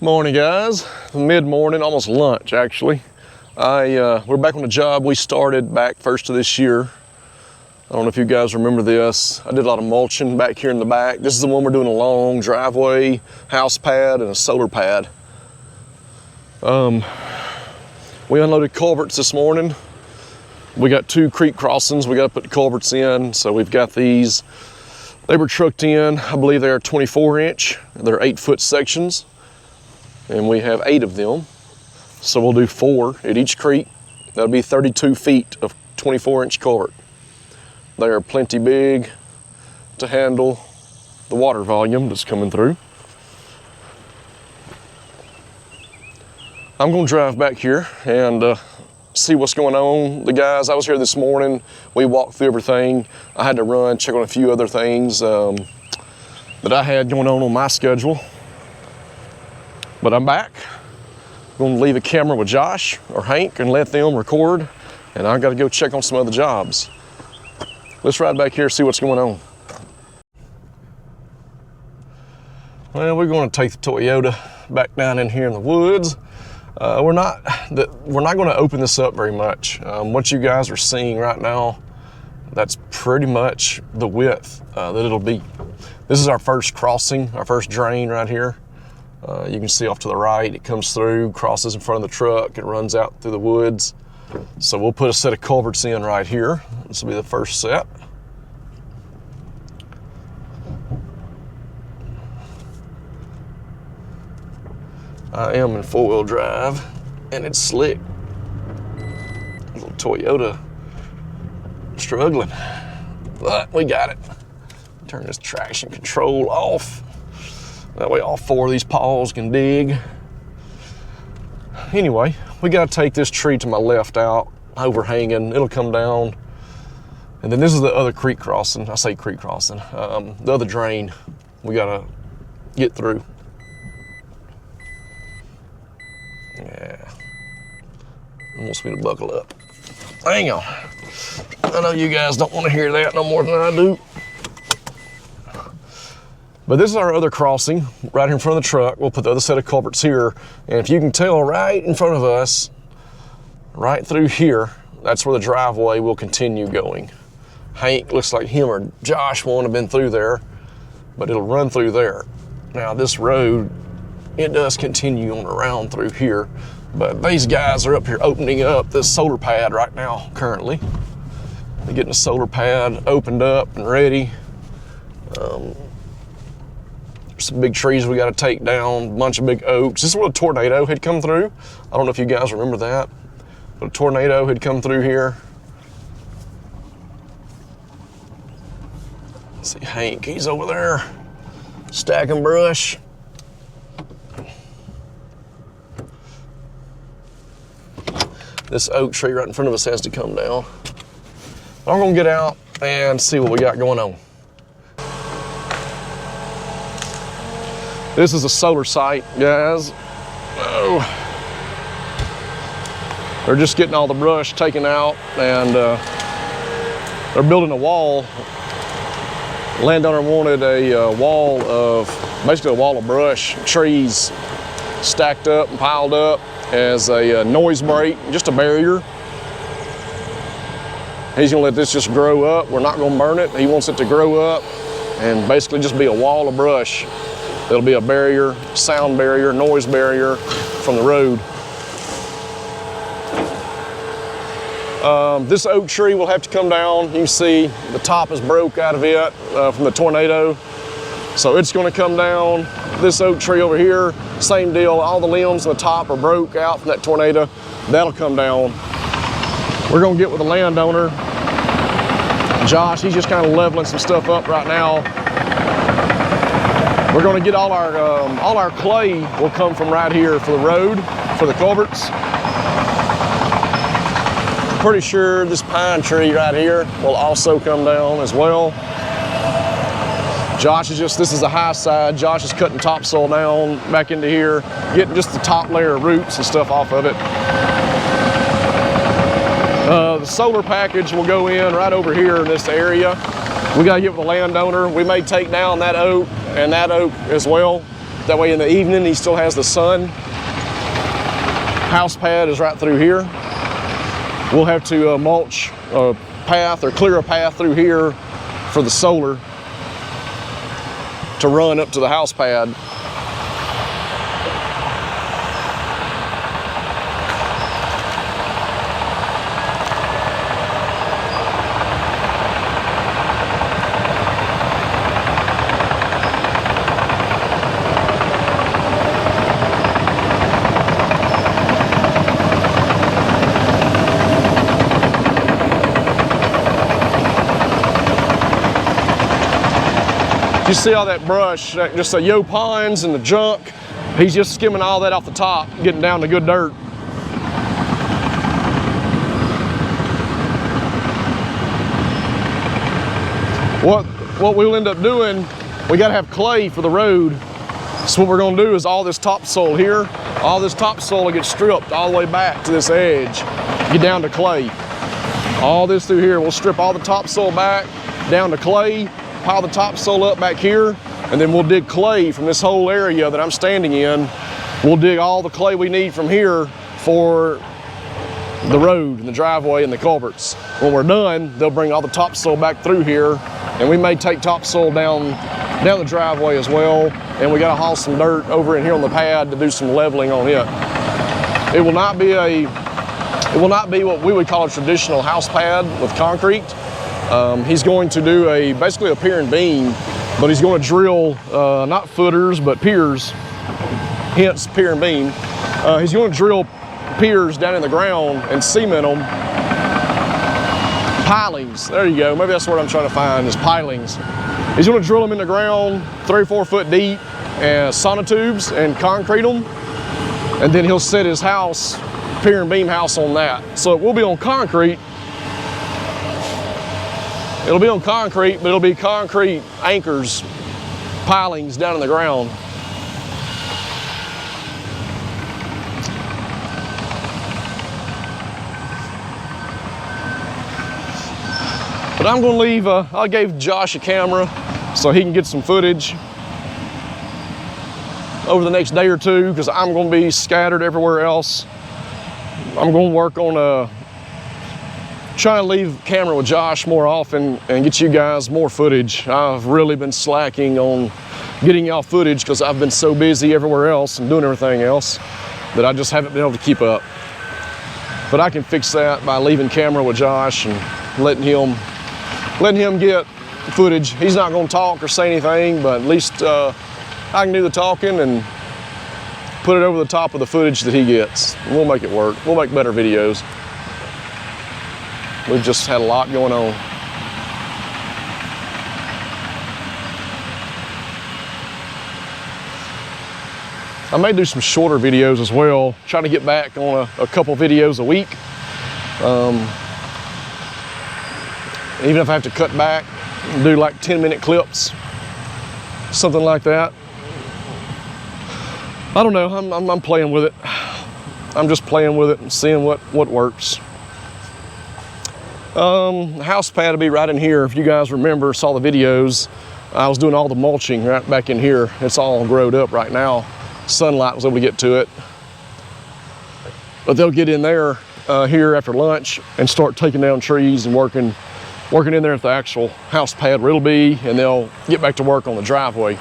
Morning, guys. Mid-morning, almost lunch, actually. We're back on the job we started back first of this year. I don't know if you guys remember this. I did a lot of mulching back here in the back. This is the one we're doing a long driveway, house pad, and a solar pad. We unloaded culverts this morning. We got 2 creek crossings. We got to put the culverts in, so we've got these. They were trucked in. I believe they are 24-inch. They're 8-foot sections. And we have 8 of them. So we'll do 4 at each creek. That'll be 32 feet of 24-inch culvert. They are plenty big to handle the water volume that's coming through. I'm gonna drive back here and see what's going on. The guys, I was here this morning. We walked through everything. I had to run, check on a few other things that I had going on my schedule. But I'm back. I'm gonna leave a camera with Josh or Hank and let them record, and I gotta go check on some other jobs. Let's ride back here and see what's going on. Well, we're gonna take the Toyota back down in here in the woods. We're not gonna open this up very much. What you guys are seeing right now, that's pretty much the width that it'll be. This is our first crossing, our first drain right here. You can see off to the right, it comes through, crosses in front of the truck, it runs out through the woods. So we'll put a set of culverts in right here. This will be the first set. I am in 4-wheel drive and it's slick. Little Toyota struggling, but we got it. Turn this traction control off. That way all 4 of these paws can dig. Anyway, we gotta take this tree to my left out, overhanging, it'll come down. And then this is the other creek crossing. I say creek crossing, the other drain we gotta get through. Yeah, wants me to buckle up. Hang on. I know you guys don't wanna hear that no more than I do. But this is our other crossing, right here in front of the truck. We'll put the other set of culverts here. And if you can tell, right in front of us, right through here, that's where the driveway will continue going. Hank, looks like him or Josh won't have been through there, but it'll run through there. Now this road, it does continue on around through here, but these guys are up here opening up this solar pad right now, currently. They're getting the solar pad opened up and ready. Some big trees we got to take down, a bunch of big oaks. This is where a tornado had come through. I don't know if you guys remember that, but a tornado had come through here. Let's see, Hank, he's over there stacking brush. This oak tree right in front of us has to come down. I'm gonna get out and see what we got going on. This is a solar site, guys. Oh. They're just getting all the brush taken out, and they're building a wall. The landowner wanted a wall of, basically a wall of brush, trees stacked up and piled up as a noise break, just a barrier. He's gonna let this just grow up. We're not gonna burn it. He wants it to grow up and basically just be a wall of brush. It'll be a barrier, sound barrier, noise barrier from the road. This oak tree will have to come down. You can see the top is broke out of it from the tornado. So it's gonna come down. This oak tree over here, same deal. All the limbs on the top are broke out from that tornado. That'll come down. We're gonna get with the landowner. Josh, he's just kind of leveling some stuff up right now. We're going to get all our clay will come from right here for the road, for the culverts. Pretty sure this pine tree right here will also come down as well. Josh is just, this is the high side. Josh is cutting topsoil down back into here, getting just the top layer of roots and stuff off of it. The solar package will go in right over here in this area. We got to get with the landowner. We may take down that oak and that oak as well. That way in the evening he still has the sun. House pad is right through here. We'll have to mulch a path or clear a path through here for the solar to run up to the house pad. You see all that brush, just the yo pines and the junk. He's just skimming all that off the top, getting down to good dirt. What we'll end up doing, we gotta have clay for the road. So what we're gonna do is all this topsoil here, all this topsoil will get stripped all the way back to this edge, get down to clay. All this through here, we'll strip all the topsoil back, down to clay, pile the topsoil up back here, and then we'll dig clay from this whole area that I'm standing in. We'll dig all the clay we need from here for the road and the driveway and the culverts. When we're done, they'll bring all the topsoil back through here, and we may take topsoil down the driveway as well, and we gotta haul some dirt over in here on the pad to do some leveling on it. It will not be what we would call a traditional house pad with concrete. He's going to do basically a pier and beam, but he's going to drill not footers but piers, hence pier and beam. He's going to drill piers down in the ground and cement them. Pilings, there you go, maybe that's what I'm trying to find, is pilings. He's going to drill them in the ground 3 or 4 foot deep and sonotubes and concrete them, and then he'll set his house, pier and beam house, on that. So it will be on concrete. It'll be on concrete, but it'll be concrete anchors, pilings down in the ground. But I'm gonna leave, I gave Josh a camera so he can get some footage over the next day or two, because I'm gonna be scattered everywhere else. I'm gonna work on trying to leave the camera with Josh more often and get you guys more footage. I've really been slacking on getting y'all footage because I've been so busy everywhere else and doing everything else that I just haven't been able to keep up. But I can fix that by leaving camera with Josh and letting him get footage. He's not gonna talk or say anything, but at least I can do the talking and put it over the top of the footage that he gets. We'll make it work. We'll make better videos. We've just had a lot going on. I may do some shorter videos as well, trying to get back on a couple videos a week. Even if I have to cut back, do like 10-minute clips, something like that. I don't know, I'm playing with it. I'm just playing with it and seeing what works. The house pad will be right in here. If you guys remember, saw the videos, I was doing all the mulching right back in here. It's all growed up right now. Sunlight was able to get to it. But they'll get in there here after lunch and start taking down trees and working in there at the actual house pad where it'll be, and they'll get back to work on the driveway.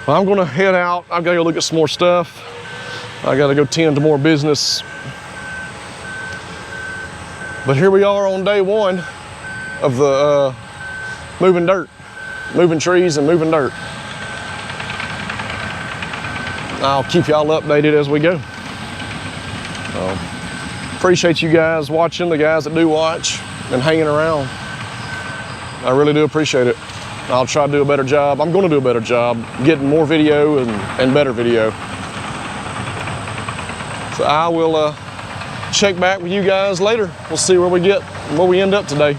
Well, I'm gonna head out. I've gotta go look at some more stuff. I gotta go tend to more business. But here we are on day one of the moving dirt, moving trees and moving dirt. I'll keep y'all updated as we go. Appreciate you guys watching, the guys that do watch and hanging around. I really do appreciate it. I'll try to do a better job. I'm going to do a better job getting more video and better video. So I will check back with you guys later. We'll see where we end up today.